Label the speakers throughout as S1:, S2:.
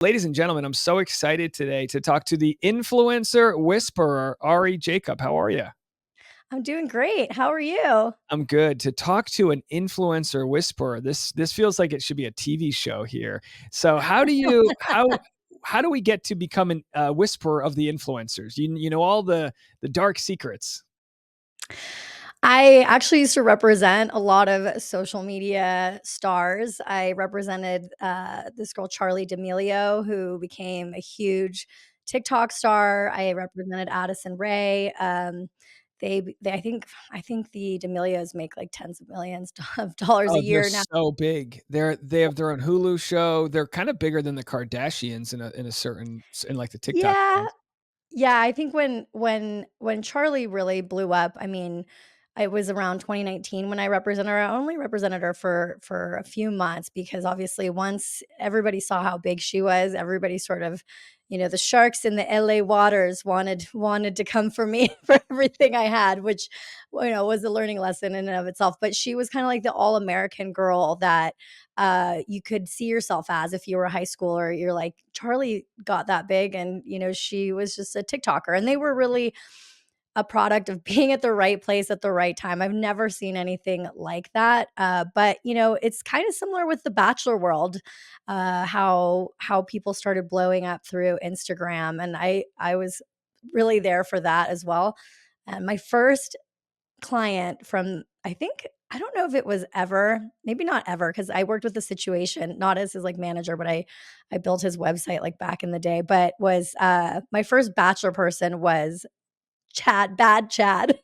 S1: Ladies and gentlemen, I'm so excited today to talk to the influencer whisperer, Ari Jacob. How are you?
S2: I'm doing great. How are you?
S1: I'm good. To talk to an influencer whisperer, this feels like it should be a TV show here. So, how do we get to become an whisperer of the influencers? You know all the dark secrets.
S2: I actually used to represent a lot of social media stars. I represented this girl, Charlie D'Amelio, who became a huge TikTok star. I represented Addison Rae. I think the D'Amelios make like tens of millions of dollars a
S1: Oh, they're
S2: year now.
S1: so big. They have their own Hulu show. They're kind of bigger than the Kardashians in like the TikTok
S2: Yeah,
S1: world.
S2: Yeah, I think when Charlie really blew up, I mean, it was around 2019 when I represented her. I only represented her for a few months because obviously once everybody saw how big she was, everybody sort of, the sharks in the LA waters wanted to come for me for everything I had, which was a learning lesson in and of itself. But she was kind of like the all-American girl that you could see yourself as if you were a high schooler. You're like, Charlie got that big, and she was just a TikToker, and they were really a product of being at the right place at the right time. I've never seen anything like that. But it's kind of similar with the Bachelor world, how people started blowing up through Instagram, and I was really there for that as well. And my first client from I don't know if it was ever, maybe not ever, because I worked with the situation, not as his like manager, but I built his website like back in the day. But was my first Bachelor person was Chad, Chad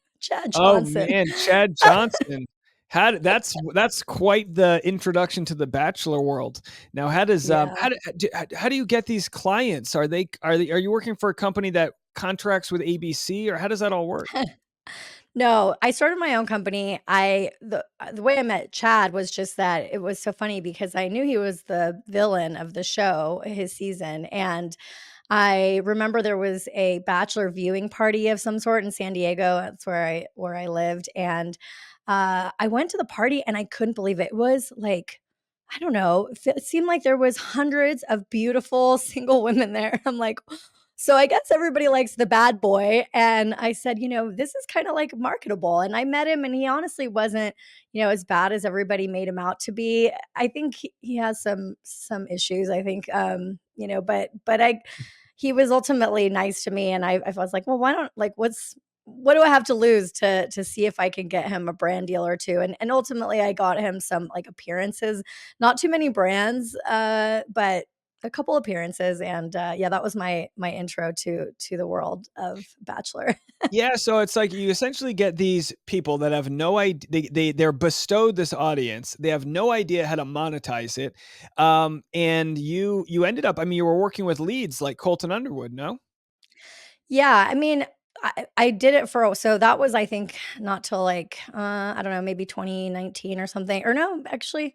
S1: Oh
S2: Johnson.
S1: man, Chad Johnson. That's quite the introduction to the Bachelor world. Now,
S2: Yeah.
S1: how do you get these clients? Are you working for a company that contracts with ABC, or how does that all work?
S2: No, I started my own company. The way I met Chad was just that it was so funny because I knew he was the villain of the show, his season, and I remember there was a bachelor viewing party of some sort in San Diego. That's where I lived, and I went to the party and I couldn't believe it. It was like, I don't know, it seemed like there was hundreds of beautiful single women there. I'm like, so I guess everybody likes the bad boy. And I said, this is kind of like marketable. And I met him and he honestly wasn't, as bad as everybody made him out to be. I think he has some issues. I think but he was ultimately nice to me. And I was like, well, why don't like what do I have to lose to see if I can get him a brand deal or two? And ultimately I got him some like appearances, not too many brands, but a couple appearances, and yeah, that was my intro to the world of Bachelor.
S1: Yeah, so it's like you essentially get these people that have no idea they're bestowed this audience. They have no idea how to monetize it. And you ended up, I mean, you were working with leads like Colton Underwood, no?
S2: Yeah, I mean, I did it for so that was I think not till like I don't know, maybe 2019 or something. Or no, actually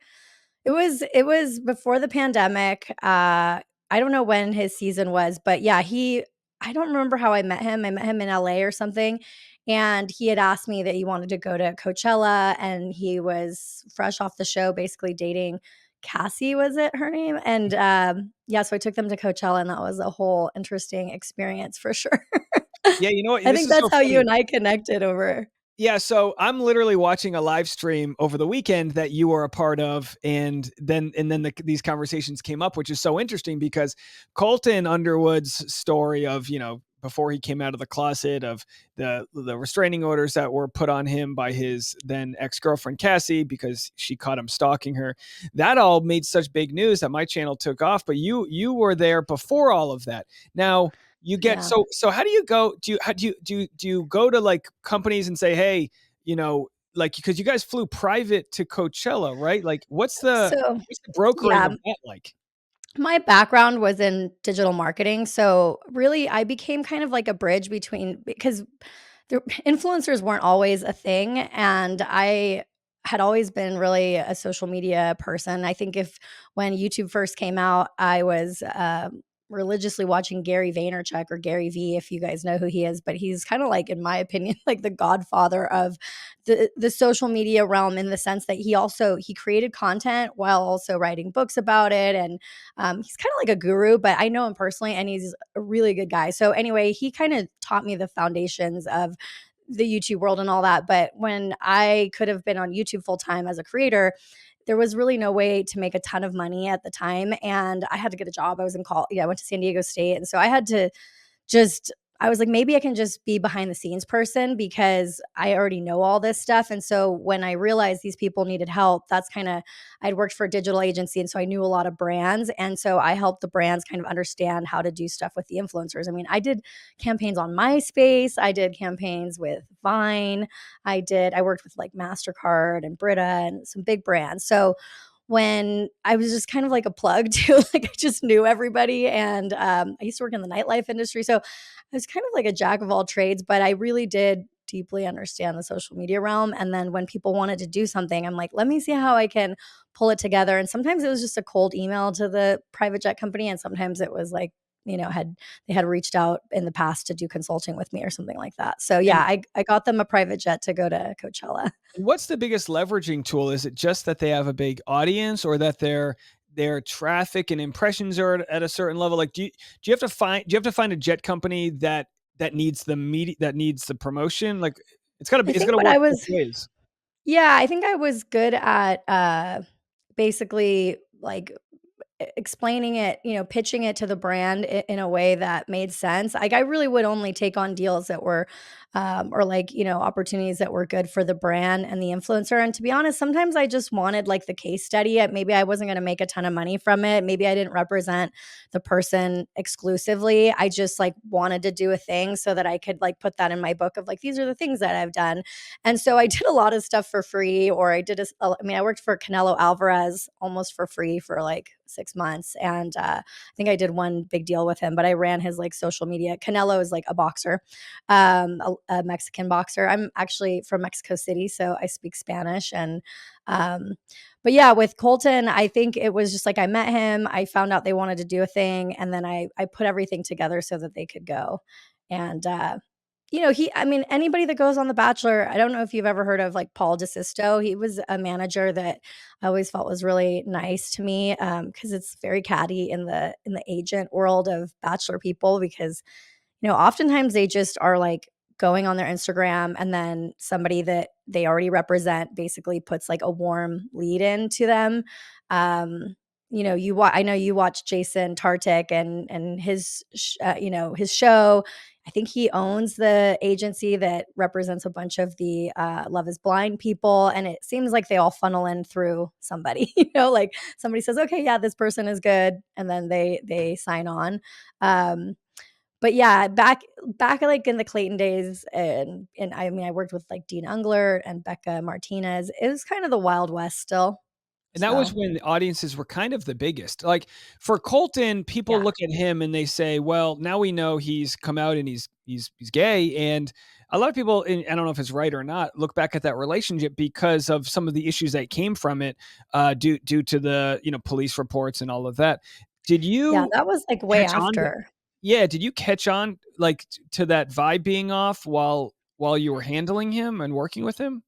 S2: it was before the pandemic. I don't know when his season was, but yeah, he I don't remember how I met him. I met him in LA or something. And he had asked me that he wanted to go to Coachella and he was fresh off the show, basically dating Cassie, was it her name? And yeah, so I took them to Coachella and that was a whole interesting experience for sure.
S1: Yeah, you know what?
S2: I
S1: This
S2: think
S1: is
S2: that's
S1: so
S2: how you
S1: funny.
S2: and I connected over.
S1: Yeah, so I'm literally watching a live stream over the weekend that you were a part of, and then these conversations came up, which is so interesting because Colton Underwood's story of before he came out of the closet, of the restraining orders that were put on him by his then ex girlfriend Cassie because she caught him stalking her, that all made such big news that my channel took off. But you were there before all of that. Now you get
S2: Yeah.
S1: so how do you go do you how do you go to like companies and say, hey, you know like, because you guys flew private to Coachella, right? Like
S2: So,
S1: what's the brokering
S2: yeah,
S1: of that like?
S2: my background was in digital marketing, so really I became kind of like a bridge between because the influencers weren't always a thing, and I had always been really a social media person. I think if when YouTube first came out, I was religiously watching Gary Vaynerchuk, or Gary V, if you guys know who he is, but he's kind of like, in my opinion, like the godfather of the social media realm, in the sense that he created content while also writing books about it. And he's kind of like a guru, but I know him personally and he's a really good guy. So anyway, he kind of taught me the foundations of the YouTube world and all that. But when I could have been on YouTube full time as a creator, there was really no way to make a ton of money at the time. And I had to get a job. I was in college. Yeah, I went to San Diego State. And so I had to just I was like, maybe I can just be behind the scenes person because I already know all this stuff. And so when I realized these people needed help, that's kind of, I'd worked for a digital agency. And so I knew a lot of brands. And so I helped the brands kind of understand how to do stuff with the influencers. I mean, I did campaigns on MySpace, I did campaigns with Vine, I worked with like MasterCard and Brita and some big brands. So when I was just kind of like a plug to like, I just knew everybody. And I used to work in the nightlife industry. So I was kind of like a jack of all trades, but I really did deeply understand the social media realm. And then when people wanted to do something, I'm like, let me see how I can pull it together. And sometimes it was just a cold email to the private jet company. And sometimes it was like, they had reached out in the past to do consulting with me or something like that. So yeah,
S1: And
S2: I got them a private jet to go to Coachella.
S1: what's the biggest leveraging tool? Is it just that they have a big audience, or that their traffic and impressions are at a certain level? Like, do you have to find a jet company that needs the media, that needs the promotion? Like,
S2: I
S1: it's
S2: think
S1: gotta
S2: what
S1: work
S2: I
S1: both
S2: was
S1: ways.
S2: Yeah, I think I was good at basically like explaining it, pitching it to the brand in a way that made sense. Like I really would only take on deals that were, or like, opportunities that were good for the brand and the influencer. And to be honest, sometimes I just wanted like the case study. Maybe I wasn't going to make a ton of money from it. Maybe I didn't represent the person exclusively. I just like wanted to do a thing so that I could like put that in my book of like, these are the things that I've done. And so I did a lot of stuff for free, or I mean, I worked for Canelo Alvarez almost for free for like 6 months. And I think I did one big deal with him, but I ran his like social media. Canelo is like a boxer, a Mexican boxer. I'm actually from Mexico City, so I speak Spanish. And, um, but yeah, with Colton, I think it was just like I met him, I found out they wanted to do a thing, and then I put everything together so that they could go. And, I mean, anybody that goes on The Bachelor, I don't know if you've ever heard of like Paul DeSisto. He was a manager that I always felt was really nice to me, because it's very catty in the agent world of Bachelor people, because oftentimes they just are like going on their Instagram, and then somebody that they already represent basically puts like a warm lead in to them. I know you watch Jason Tartik and his show. I think he owns the agency that represents a bunch of the Love is Blind people. And it seems like they all funnel in through somebody, like somebody says, okay, yeah, this person is good. And then they sign on. Um, but yeah, back like in the Clayton days, and I mean, I worked with like Dean Ungler and Becca Martinez. It was kind of the Wild West still.
S1: And that was
S2: So
S1: when the audiences were kind of the biggest. Like, for Colton, people
S2: yeah.
S1: look at him and they say, "Well, now we know he's come out and he's gay." And a lot of people, and I don't know if it's right or not, look back at that relationship because of some of the issues that came from it, due to the police reports and all of that. Did
S2: Yeah,
S1: you
S2: that was like way
S1: catch on?
S2: after.
S1: Yeah, did you catch on like to that vibe being off while you were handling him and working with him?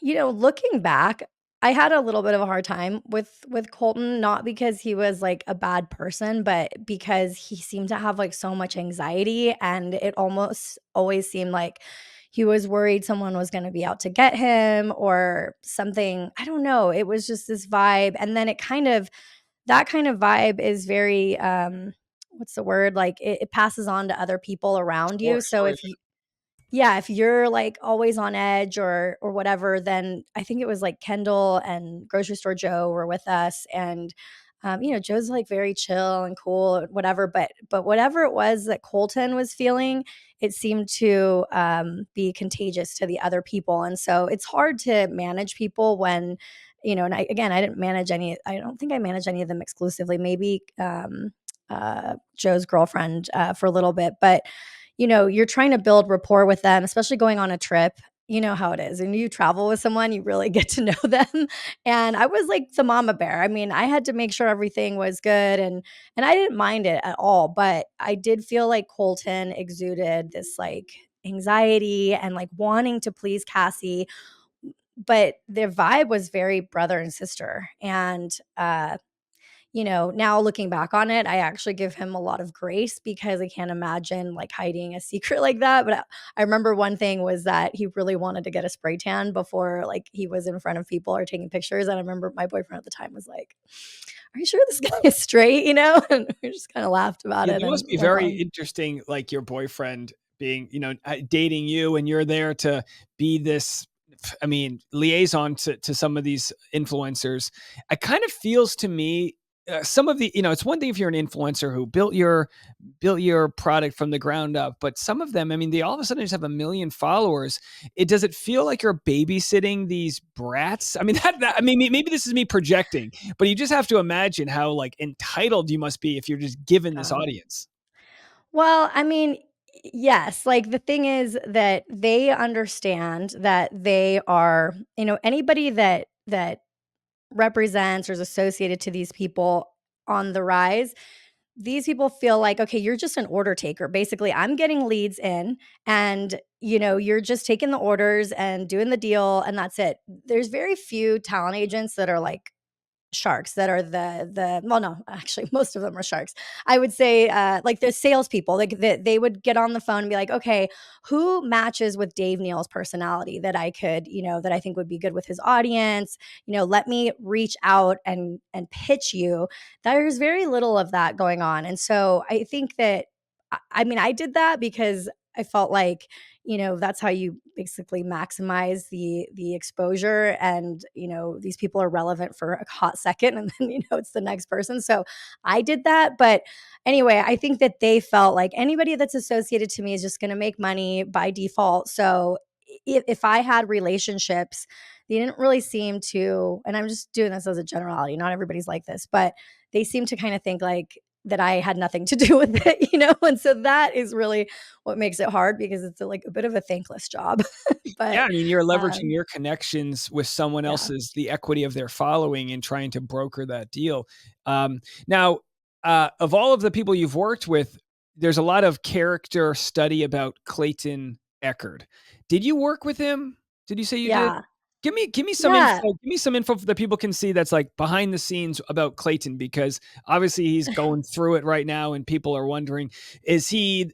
S2: Looking back, I had a little bit of a hard time with Colton, not because he was like a bad person, but because he seemed to have like so much anxiety, and it almost always seemed like he was worried someone was going to be out to get him or something. I don't know. It was just this vibe, and then that kind of vibe is very what's the word? Like it passes on to other people around
S1: Sure,
S2: you. So
S1: sure.
S2: if you're like always on edge or whatever, then I think it was like Kendall and Grocery Store Joe were with us. And Joe's like very chill and cool, whatever. But whatever it was that Colton was feeling, it seemed to be contagious to the other people. And so it's hard to manage people when, and I didn't manage any. I don't think I managed any of them exclusively. Maybe Joe's girlfriend for a little bit, but you're trying to build rapport with them, especially going on a trip. you know how it is. When you travel with someone, you really get to know them. And I was like the mama bear. I mean, I had to make sure everything was good, and I didn't mind it at all, but I did feel like Colton exuded this like anxiety and like wanting to please Cassie, but their vibe was very brother and sister. And now looking back on it, I actually give him a lot of grace because I can't imagine like hiding a secret like that. But I remember one thing was that he really wanted to get a spray tan before like he was in front of people or taking pictures. And I remember my boyfriend at the time was like, "Are you sure this guy is straight?" And we just kind of laughed about
S1: Yeah,
S2: it
S1: that
S2: and
S1: must be
S2: went
S1: very
S2: on.
S1: interesting, like your boyfriend being, dating you, and you're there to be this, I mean, liaison to some of these influencers. It kind of feels to me, some of the, it's one thing if you're an influencer who built your product from the ground up, but some of them, I mean, they all of a sudden just have 1 million followers. Does it feel like you're babysitting these brats? I mean, I mean, maybe this is me projecting, but you just have to imagine how like entitled you must be if you're just given this
S2: God.
S1: audience.
S2: Well, I mean, yes. Like the thing is that they understand that they are, anybody that represents or is associated to these people on the rise, these people feel like, okay, you're just an order taker. Basically, I'm getting leads in and you're just taking the orders and doing the deal and that's it. There's very few talent agents that are like sharks that are the well, no, actually most of them are sharks. I would say like the salespeople, like they would get on the phone and be like, okay, who matches with Dave Neal's personality that I could, that I think would be good with his audience. Let me reach out and pitch you. There's very little of that going on. And so I think that I mean, I did that because I felt like, that's how you basically maximize the exposure and, these people are relevant for a hot second and then, it's the next person. So I did that. But anyway, I think that they felt like anybody that's associated to me is just going to make money by default. So if I had relationships, they didn't really seem to, and I'm just doing this as a generality, not everybody's like this, but they seem to kind of think like that I had nothing to do with it, And so that is really what makes it hard because it's like a bit of a thankless job.
S1: Yeah,
S2: But
S1: I mean, you're leveraging
S2: um,
S1: your connections with someone
S2: yeah.
S1: else's, the equity of their following, and trying to broker that deal. Now, of all of the people you've worked with, there's a lot of character study about Clayton Eckard. Did you work with him? Did you say you did?
S2: Yeah.
S1: Give me some
S2: Yeah.
S1: info. Give me some info that people can see that's like behind the scenes about Clayton, because obviously he's going through it right now, and people are wondering, I think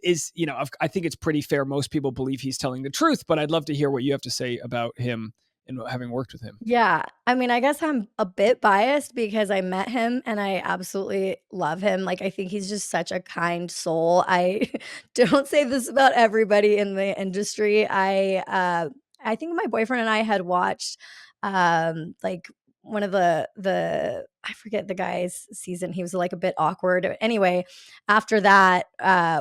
S1: it's pretty fair. Most people believe he's telling the truth, but I'd love to hear what you have to say about him and having worked with him.
S2: Yeah. I mean, I guess I'm a bit biased because I met him and I absolutely love him. Like, I think he's just such a kind soul. I don't say this about everybody in the industry. I think my boyfriend and I had watched like one of the I forget the guy's season. He was like a bit awkward. Anyway, after that,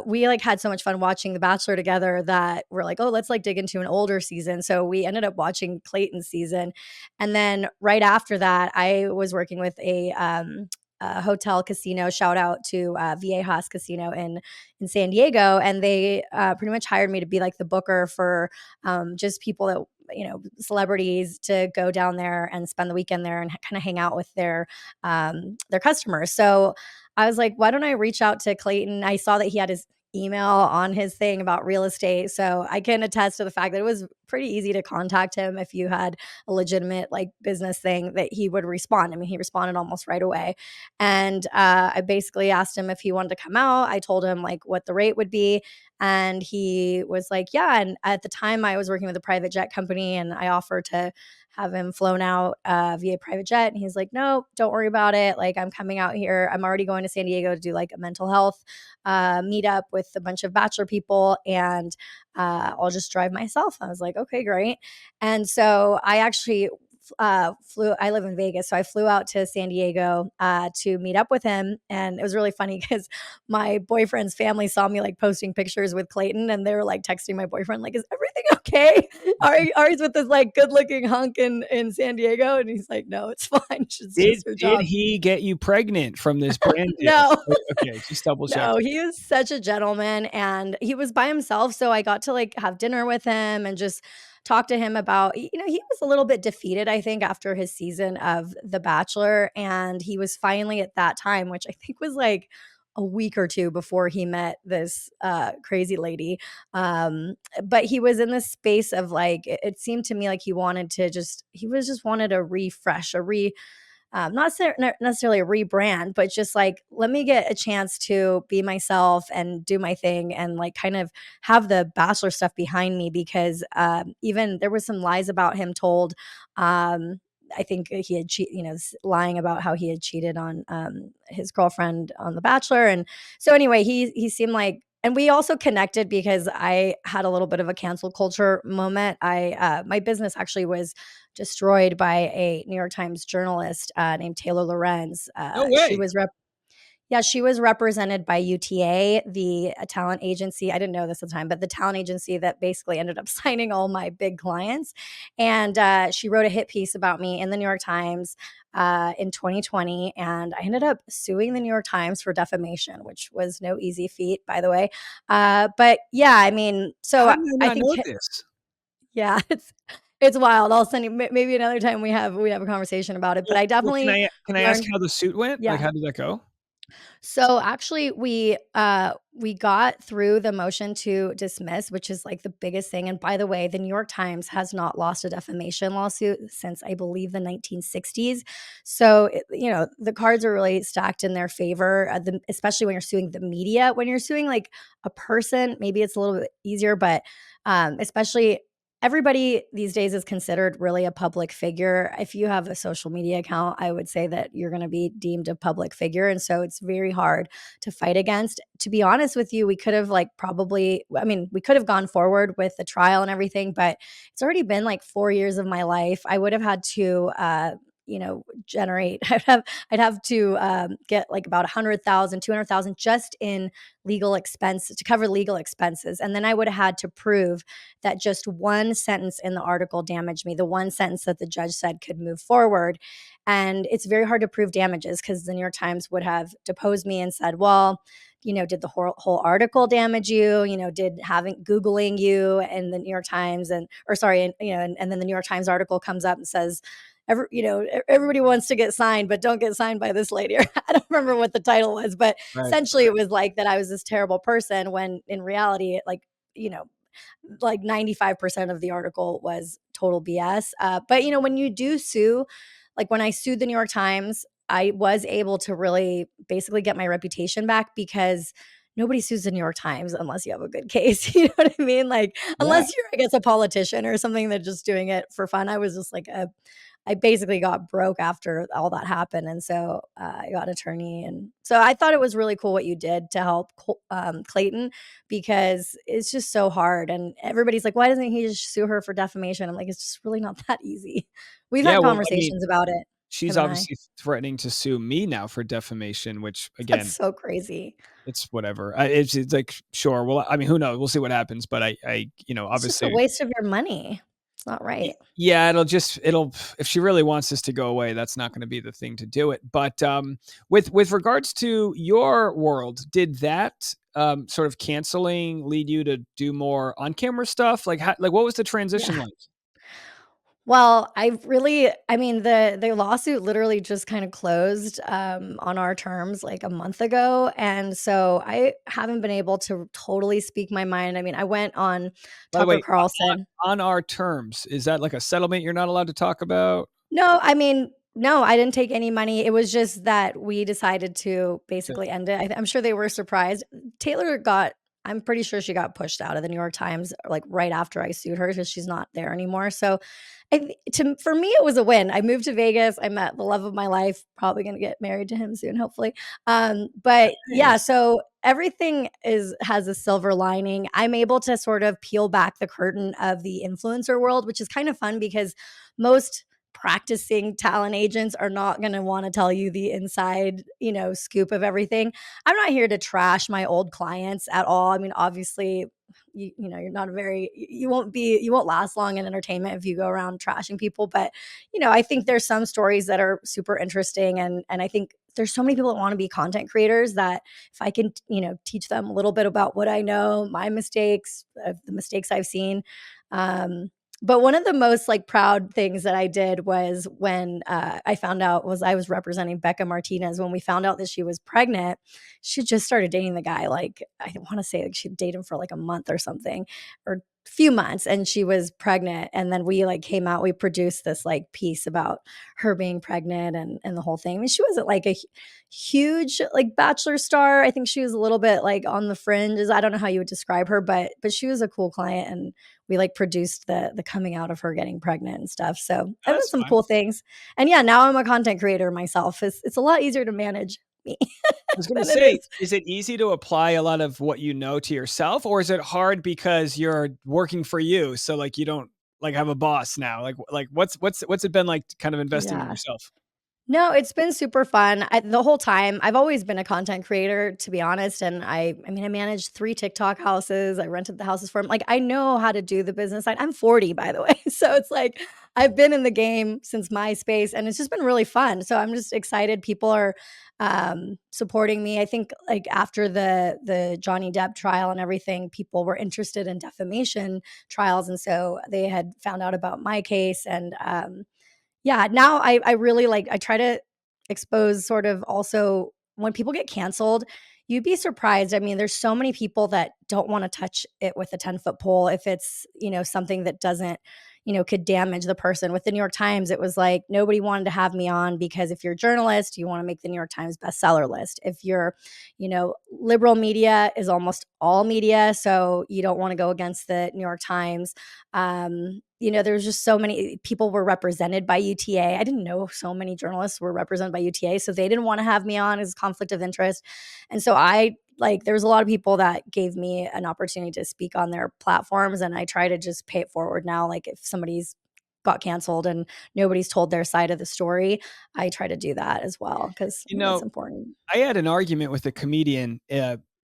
S2: we like had so much fun watching The Bachelor together that we're like, oh, let's like dig into an older season. So we ended up watching Clayton's season, and then right after that, I was working with a hotel casino. Shout out to Viejas Casino in San Diego, and they pretty much hired me to be like the booker for just people that celebrities to go down there and spend the weekend there and kind of hang out with their customers. So I was like, why don't I reach out to Clayton? I saw that he had his email on his thing about real estate. So I can attest to the fact that it was pretty easy to contact him if you had a legitimate like business thing that he would respond. I mean, he responded almost right away. And I basically asked him if he wanted to come out. I told him like what the rate would be. And he was like, yeah. And at the time, I was working with a private jet company and I offered to have him flown out via private jet. And he's like, no, don't worry about it. Like, I'm coming out here. I'm already going to San Diego to do like a mental health meetup with a bunch of Bachelor people. And I'll just drive myself. I was like, okay, great. And so I actually I live in Vegas, so I flew out to San Diego to meet up with him. And it was really funny because my boyfriend's family saw me like posting pictures with Clayton and they were like texting my boyfriend, like, is everything okay? Ari's with this like good looking hunk in San Diego. And he's like, no, it's fine. She's
S1: Did
S2: just her
S1: did
S2: job.
S1: he get you pregnant from this brand deal?
S2: No.
S1: Okay, just double
S2: No,
S1: checking.
S2: he is such a gentleman and he was by himself. So I got to like have dinner with him and just talked to him about, he was a little bit defeated, I think, after his season of The Bachelor. And he was finally at that time, which I think was like a week or two before he met this crazy lady. But he was in this space of like, it seemed to me like he was just wanted a refresh, not necessarily a rebrand, but just like, let me get a chance to be myself and do my thing and like kind of have the Bachelor stuff behind me because even there was some lies about him told. I think he had lying about how he had cheated on his girlfriend on The Bachelor, and so anyway, he seemed like, and we also connected because I had a little bit of a cancel culture moment. My business actually was destroyed by a New York Times journalist named Taylor Lorenz.
S1: No way.
S2: She was represented by UTA, the talent agency. I didn't know this at the time, but the talent agency that basically ended up signing all my big clients. And she wrote a hit piece about me in the New York Times in 2020. And I ended up suing the New York Times for defamation, which was no easy feat, by the way. But yeah, I mean,
S1: How
S2: so
S1: did I
S2: I
S1: not
S2: think,
S1: know this?
S2: yeah, it's wild. I'll send you maybe another time we have a conversation about it. But I
S1: Well,
S2: definitely
S1: can I ask
S2: learned,
S1: how the suit went? Like,
S2: yeah.
S1: how did that go?
S2: So actually we got through the motion to dismiss, which is like the biggest thing. And by the way, the New York Times has not lost a defamation lawsuit since I believe the 1960s. So the cards are really stacked in their favor, especially when you're suing the media. When you're suing like a person, maybe it's a little bit easier, but especially everybody these days is considered really a public figure. If you have a social media account, I would say that you're going to be deemed a public figure. And so it's very hard to fight against. To be honest with you, we could have we could have gone forward with the trial and everything, but it's already been like 4 years of my life. I would have had to, generate, I'd have to get like about 100,000, 200,000 just in legal expense to cover legal expenses. And then I would have had to prove that just one sentence in the article damaged me, the one sentence that the judge said could move forward. And it's very hard to prove damages because the New York Times would have deposed me and said, well, did the whole article damage you? Did having Googling you in the New York Times and then the New York Times article comes up and says, everybody wants to get signed, but don't get signed by this lady. I don't remember what the title was, but
S1: Right.
S2: essentially it was like that I was this terrible person when in reality, you know, like 95% of the article was total BS. But when you do sue, like when I sued the New York Times, I was able to really basically get my reputation back because nobody sues the New York Times unless you have a good case. You know what I mean? Like,
S1: Yeah.
S2: unless you're, I guess, a politician or something that's just doing it for fun. I was just like I basically got broke after all that happened. And so I got an attorney. And so I thought it was really cool what you did to help Clayton because it's just so hard. And everybody's like, why doesn't he just sue her for defamation? I'm like, it's just really not that easy. We've
S1: Yeah,
S2: had
S1: well, I mean,
S2: conversations about it,
S1: she's
S2: him and I.
S1: obviously threatening to sue me now for defamation, which
S2: That's
S1: again,
S2: so crazy.
S1: it's whatever. It's like, sure. Well, I mean, who knows? We'll see what happens. But
S2: It's just a
S1: obviously,
S2: waste of your money. It's not right.
S1: yeah, it'll if she really wants this to go away, that's not going to be the thing to do it. But with regards to your world, did that sort of canceling lead you to do more on camera stuff? Like what was the transition
S2: Yeah.
S1: like?
S2: Well, I mean, the lawsuit literally just kind of closed on our terms like a month ago. And so I haven't been able to totally speak my mind. I mean, I went on
S1: By the
S2: Tucker
S1: way,
S2: Carlson.
S1: on our terms, is that like a settlement you're not allowed to talk about?
S2: No, I mean, no, I didn't take any money. It was just that we decided to basically end it. I'm sure they were surprised. Taylor got, I'm pretty sure she got pushed out of the New York Times like right after I sued her because she's not there anymore. So for me, it was a win. I moved to Vegas. I met the love of my life. Probably going to get married to him soon, hopefully. But yeah,
S1: Nice.
S2: so everything has a silver lining. I'm able to sort of peel back the curtain of the influencer world, which is kind of fun because most practicing talent agents are not going to want to tell you the inside, scoop of everything. I'm not here to trash my old clients at all. I mean, obviously, you're not a very you won't last long in entertainment if you go around trashing people, but I think there's some stories that are super interesting, and I think there's so many people that want to be content creators that if I can teach them a little bit about what I know, my mistakes, the mistakes I've seen, But one of the most, like, proud things that I did was when, I found out was I was representing Becca Martinez. When we found out that she was pregnant, she just started dating the guy, like, I wanna say, like, she'd dated him for, like, a month or something, or few months, and she was pregnant, and then we, like, came out we produced this, like, piece about her being pregnant and the whole thing. I mean, she wasn't, like, a huge, like, Bachelor star. I think she was a little bit, like, on the fringes. I don't know how you would describe her, but she was a cool client, and we like produced the coming out of her getting pregnant and stuff. So
S1: Oh,
S2: I've done
S1: that's
S2: some
S1: fun.
S2: cool things. And yeah, now I'm a content creator myself. It's a lot easier to manage me
S1: I was gonna
S2: than it
S1: say,
S2: is.
S1: is it easy to apply a lot of what you know to yourself, or is it hard because you're working for you, so, like, you don't, like, have a boss now? Like, what's it been like kind of investing in
S2: Yeah.
S1: yourself?
S2: No, it's been super fun. The whole time, I've always been a content creator, to be honest. And I mean, I managed 3 TikTok houses. I rented the houses for them. Like, I know how to do the business side. I'm 40, by the way. So it's like I've been in the game since MySpace, and it's just been really fun. So I'm just excited. People are supporting me. I think like after the Johnny Depp trial and everything, people were interested in defamation trials, and so they had found out about my case. And yeah, now I really like I try to expose sort of also when people get canceled, you'd be surprised. I mean, there's so many people that don't wanna touch it with a 10-foot pole if it's, something that doesn't, could damage the person. With the New York Times, it was like nobody wanted to have me on because if you're a journalist, you wanna make the New York Times bestseller list. If you're, liberal media is almost all media, so you don't wanna go against the New York Times. There's just so many people were represented by UTA. I didn't know so many journalists were represented by UTA, so they didn't want to have me on as conflict of interest. And so I like there was a lot of people that gave me an opportunity to speak on their platforms, and I try to just pay it forward now. Like if somebody's got canceled and nobody's told their side of the story, I try to do that as well because
S1: You
S2: it's
S1: know,
S2: important.
S1: I had an argument with a comedian,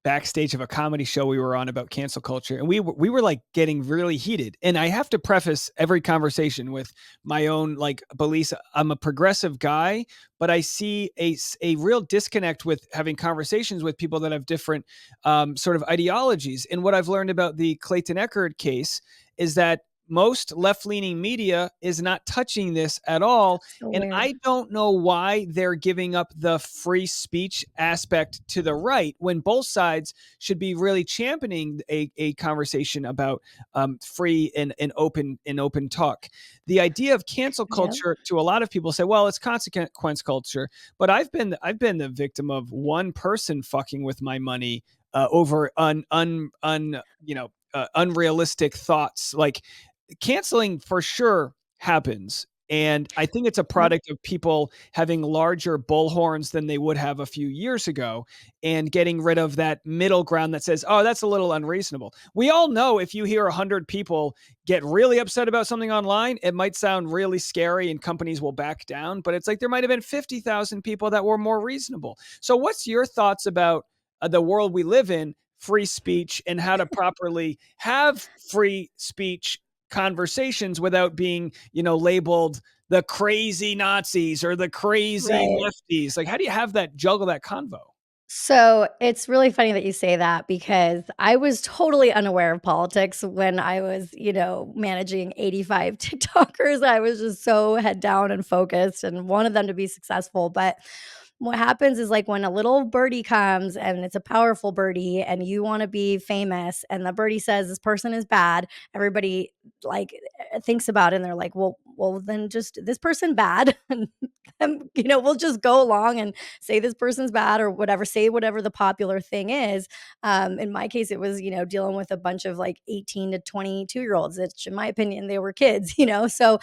S1: backstage of a comedy show we were on about cancel culture, and we were, like, getting really heated, and I have to preface every conversation with my own, like, beliefs. I'm a progressive guy, but I see a real disconnect with having conversations with people that have different, sort of ideologies, and what I've learned about the Clayton Eckard case is that most left-leaning media is not touching this at all,
S2: That's so
S1: and
S2: weird.
S1: I don't know why they're giving up the free speech aspect to the right when both sides should be really championing a conversation about free and open talk. The idea of cancel
S2: Yeah.
S1: culture to a lot of people say, well, it's consequence culture, but I've been the victim of one person fucking with my money over unrealistic thoughts. Like canceling for sure happens. And I think it's a
S2: Yep.
S1: product of people having larger bullhorns than they would have a few years ago and getting rid of that middle ground that says, oh, that's a little unreasonable. We all know if you hear 100 people get really upset about something online, it might sound really scary and companies will back down, but it's like there might have been 50,000 people that were more reasonable. So, what's your thoughts about the world we live in? Free speech and how to properly have free speech conversations without being, labeled the crazy Nazis or the crazy
S2: Right.
S1: lefties. Like, how do you have that juggle that convo?
S2: So it's really funny that you say that because I was totally unaware of politics when I was, managing 85 TikTokers. I was just so head down and focused and wanted them to be successful. But what happens is like when a little birdie comes and it's a powerful birdie and you want to be famous and the birdie says this person is bad, everybody like thinks about it and they're like, well, then just this person bad. And we'll just go along and say this person's bad or whatever, say whatever the popular thing is. In my case, it was, dealing with a bunch of like 18 to 22-year-olds, which in my opinion, they were kids, So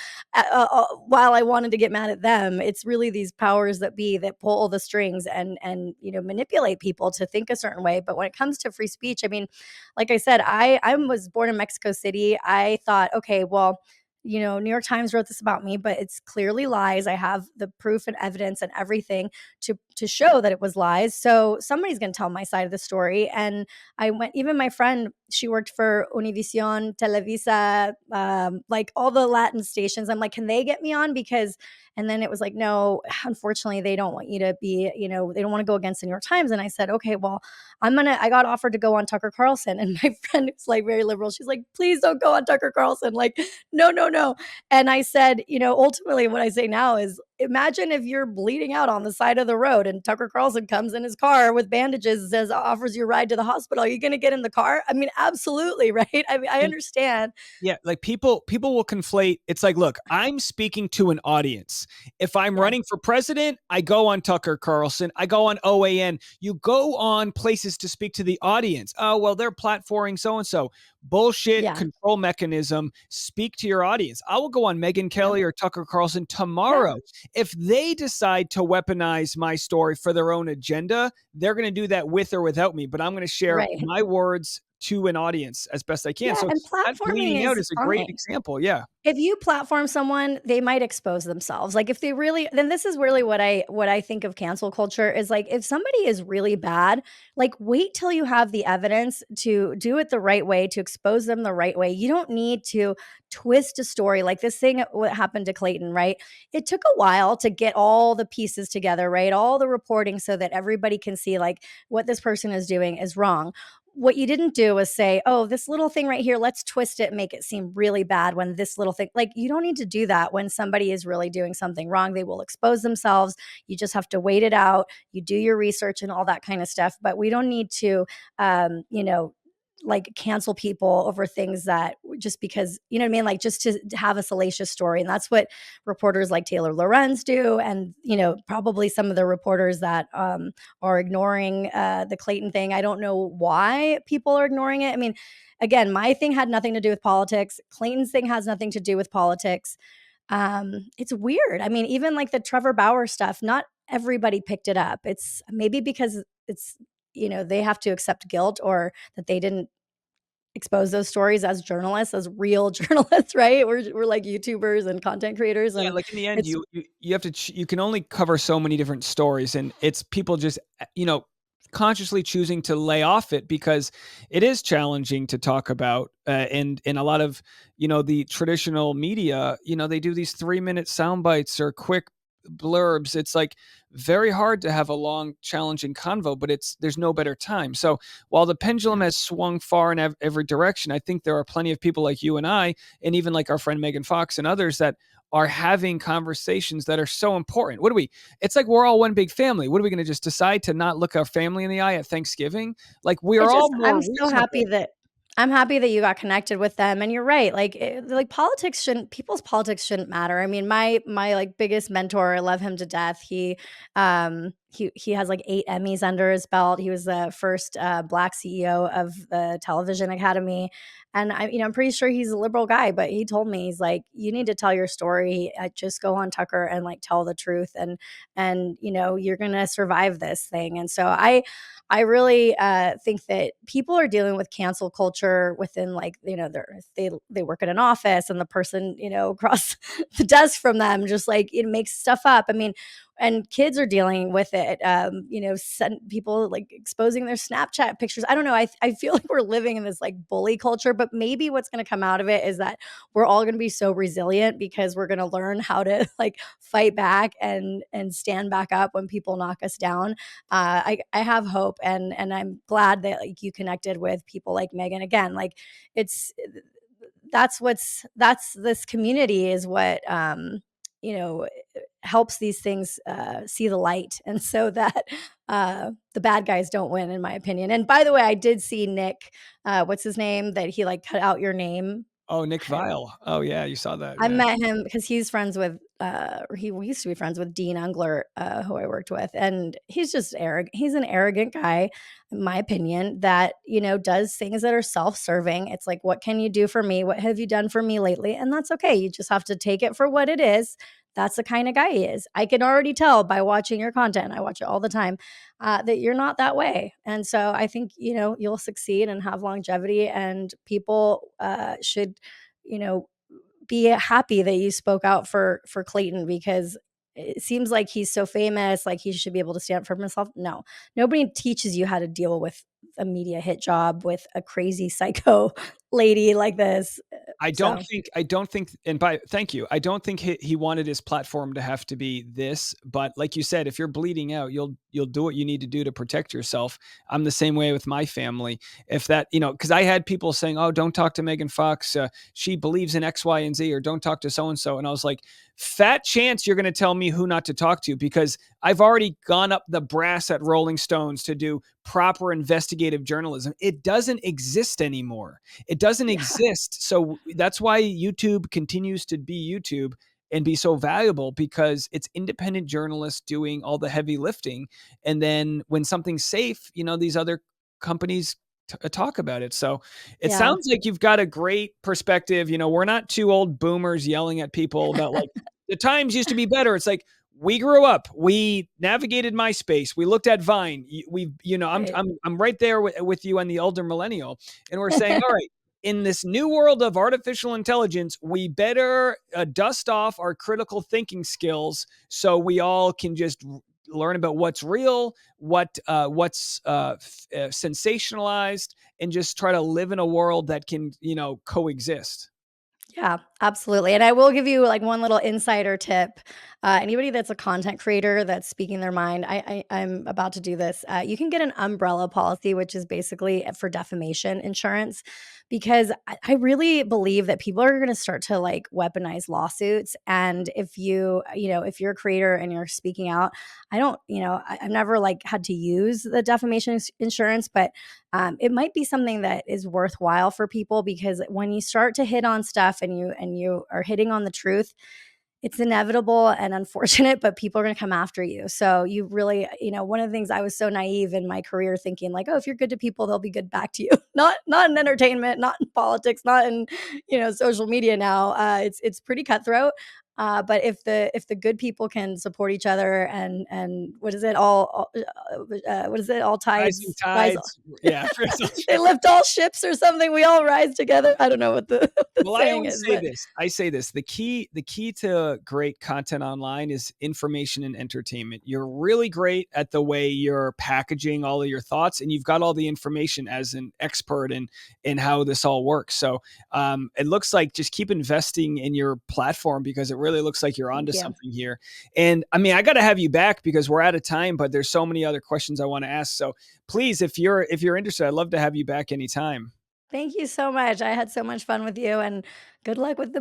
S2: while I wanted to get mad at them, it's really these powers that be that pull the strings and manipulate people to think a certain way. But when it comes to free speech, I mean, like I said, I was born in Mexico City. I thought, okay, well, New York Times wrote this about me, but it's clearly lies. I have the proof and evidence and everything to show that it was lies. So somebody's going to tell my side of the story. And I went. Even my friend she worked for Univision, Televisa, like all the Latin stations. I'm like, can they get me on? Because, and then it was like, no, unfortunately, they don't want you to be, they don't want to go against the New York Times. And I said, okay, well, I got offered to go on Tucker Carlson. And my friend was like very liberal. She's like, please don't go on Tucker Carlson. Like, no, no, no. And I said, ultimately what I say now is, imagine if you're bleeding out on the side of the road and Tucker Carlson comes in his car with bandages, says, offers you a ride to the hospital. Are you going to get in the car? I mean, absolutely. Right. I mean, I
S1: And
S2: understand.
S1: yeah, like people will conflate. It's like, look, I'm speaking to an audience. If I'm
S2: Yes.
S1: running for president, I go on Tucker Carlson, I go on OAN. You go on places to speak to the audience. Oh, well, they're platforming so and so. Bullshit
S2: Yeah.
S1: control mechanism. Speak to your audience. I will go on Megyn
S2: Yep.
S1: Kelly or Tucker Carlson
S2: Yeah.
S1: tomorrow. If they decide to weaponize my story for their own agenda, they're going to do that with or without me. But I'm going to share
S2: Right.
S1: my words to an audience as best I can.
S2: Yeah.
S1: So
S2: And
S1: that
S2: platforming
S1: bleeding out
S2: is
S1: is a great
S2: fine.
S1: example. Yeah.
S2: If you platform someone, they might expose themselves. Like if they really, then this is really what I think of cancel culture is like, if somebody is really bad, like wait till you have the evidence to do it the right way, to expose them the right way. You don't need to twist a story like this thing what happened to Clayton, right? It took a while to get all the pieces together, right? All the reporting so that everybody can see like what this person is doing is wrong. What you didn't do was say, oh, this little thing right here, let's twist it and make it seem really bad when this little thing, like, you don't need to do that when somebody is really doing something wrong. They will expose themselves. You just have to wait it out. You do your research and all that kind of stuff. But we don't need to, like cancel people over things that just because, you know what I mean? Like just to have a salacious story. And that's what reporters like Taylor Lorenz do. And, probably some of the reporters that, are ignoring the Clayton thing. I don't know why people are ignoring it. I mean, again, my thing had nothing to do with politics. Clayton's thing has nothing to do with politics. It's weird. I mean, even like the Trevor Bauer stuff, not everybody picked it up. It's maybe because it's, they have to accept guilt or that they didn't expose those stories as journalists, as real journalists, right? We're like YouTubers and content creators,
S1: Yeah,
S2: and
S1: like in the end,
S2: it's
S1: you have to you can only cover so many different stories, and it's people just consciously choosing to lay off it because it is challenging to talk about, and in a lot of the traditional media, they do these 3-minute sound bites or quick blurbs. It's like very hard to have a long, challenging convo, but there's no better time. So while the pendulum
S2: yeah.
S1: has swung far in every direction, I think there are plenty of people like you and I, and even like our friend Megan Fox and others that are having conversations that are so important. What do we? It's like we're all one big family. What are we going to just decide to not look our family in the eye at Thanksgiving? Like we are
S2: It
S1: all
S2: just
S1: more reasonable.
S2: I'm happy that you got connected with them, and you're right, like politics shouldn't people's politics shouldn't matter. I mean, my, like, biggest mentor, I love him to death. He has, like, 8 Emmys under his belt. He was the first, Black CEO of the Television Academy, and I'm pretty sure he's a liberal guy, but he told me, he's like, "You need to tell your story, just go on Tucker and, like, tell the truth, and, you're gonna survive this thing." And so I really think that people are dealing with cancel culture within, like, they work in an office and the person across the desk from them just like it makes stuff up. I mean, and kids are dealing with it. People like exposing their Snapchat pictures. I don't know. I feel like we're living in this like bully culture, but maybe what's going to come out of it is that we're all going to be so resilient because we're going to learn how to like fight back and stand back up when people knock us down. I have hope, and I'm glad that like you connected with people like Megan again. Like it's that's this community is what you know helps these things see the light, and so that the bad guys don't win, in my opinion. And by the way, I did see Nick, what's his name, that he like cut out your name.
S1: Oh, Nick Vile. Oh yeah, you saw that.
S2: I
S1: Yeah.
S2: met him because he's friends with, or he used to be friends with Dean Ungler, who I worked with, and he's just arrogant. He's an arrogant guy, in my opinion, that does things that are self-serving. It's like, what can you do for me? What have you done for me lately? And that's okay. You just have to take it for what it is. That's the kind of guy he is. I can already tell by watching your content. I watch it all the time, that you're not that way. And so I think you'll succeed and have longevity, and people should you know be happy that you spoke out for Clayton, because it seems like he's so famous, like he should be able to stand up for himself. No, nobody teaches you how to deal with a media hit job with a crazy psycho lady like this. So
S1: I don't think, and by thank you. I don't think he wanted his platform to have to be this, but like you said, if you're bleeding out, you'll do what you need to do to protect yourself. I'm the same way with my family. If that, because I had people saying, "Oh, don't talk to Megan Fox. She believes in X, Y, and Z," or "Don't talk to so and so," and I was like, "Fat chance you're going to tell me who not to talk to," because I've already gone up the brass at Rolling Stones to do proper investigative journalism. It doesn't exist anymore. It doesn't
S2: yeah,
S1: exist. So that's why YouTube continues to be YouTube and be so valuable, because it's independent journalists doing all the heavy lifting. And then when something's safe, these other companies talk about it. So it
S2: yeah.
S1: sounds like you've got a great perspective. We're not two old boomers yelling at people about like the times used to be better. It's like we grew up, we navigated MySpace, we looked at Vine.
S2: Right.
S1: I'm right there with you and the older millennial, and we're saying, all right, in this new world of artificial intelligence, we better dust off our critical thinking skills so we all can just learn about what's real, what's sensationalized, and just try to live in a world that can, coexist.
S2: Yeah, absolutely. And I will give you like one little insider tip. Anybody that's a content creator that's speaking their mind, I'm about to do this. You can get an umbrella policy, which is basically for defamation insurance, because I really believe that people are going to start to like weaponize lawsuits. And if you're a creator and you're speaking out, I don't, I've never like had to use the defamation insurance, but it might be something that is worthwhile for people, because when you start to hit on stuff and you are hitting on the truth, it's inevitable and unfortunate, but people are going to come after you. So you really, one of the things, I was so naive in my career thinking like, oh, if you're good to people, they'll be good back to you. Not in entertainment, not in politics, not in, social media now. It's pretty cutthroat. But if the good people can support each other and what is it what is it, all
S1: Rising
S2: tides rise,
S1: tides, yeah.
S2: they lift all ships or something, we all rise together. I don't know what the, the
S1: Well, I
S2: saying
S1: always
S2: is,
S1: say
S2: but
S1: this. I say this. The key to great content online is information and entertainment. You're really great at the way you're packaging all of your thoughts, and you've got all the information as an expert in how this all works. So it looks like just keep investing in your platform, because it really looks like you're onto
S2: thank you.
S1: something here. And I mean, I got to have you back because we're out of time, but there's so many other questions I want to ask. So please, if you're interested, I'd love to have you back anytime.
S2: Thank you so much. I had so much fun with you, and good luck with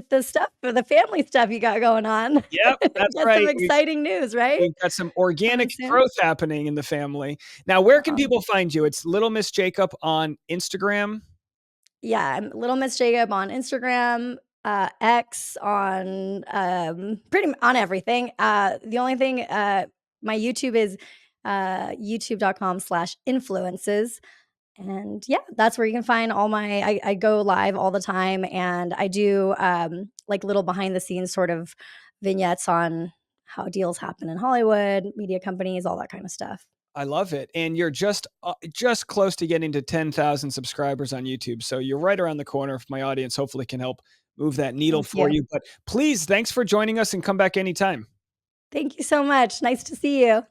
S2: the stuff, for the family stuff you got going on.
S1: Yep, that's
S2: Got some
S1: right.
S2: exciting news, right?
S1: We've got some organic
S2: Coming soon?
S1: growth happening in the family. Now, where can
S2: Aw.
S1: people find you? It's Little Miss Jacob on Instagram.
S2: Yeah, I'm Little Miss Jacob on Instagram, X, on, pretty m on everything. The only thing, my YouTube is, youtube.com/influences. And yeah, that's where you can find all my I go live all the time, and I do, like, little behind the scenes sort of vignettes on how deals happen in Hollywood, media companies, all that kind of stuff.
S1: I love it, and you're just close to getting to 10,000 subscribers on YouTube, so you're right around the corner. If my audience hopefully can help move that needle
S2: Thank
S1: for
S2: you.
S1: you. But please, thanks for joining us, and come back anytime.
S2: Thank you so much. Nice to see you.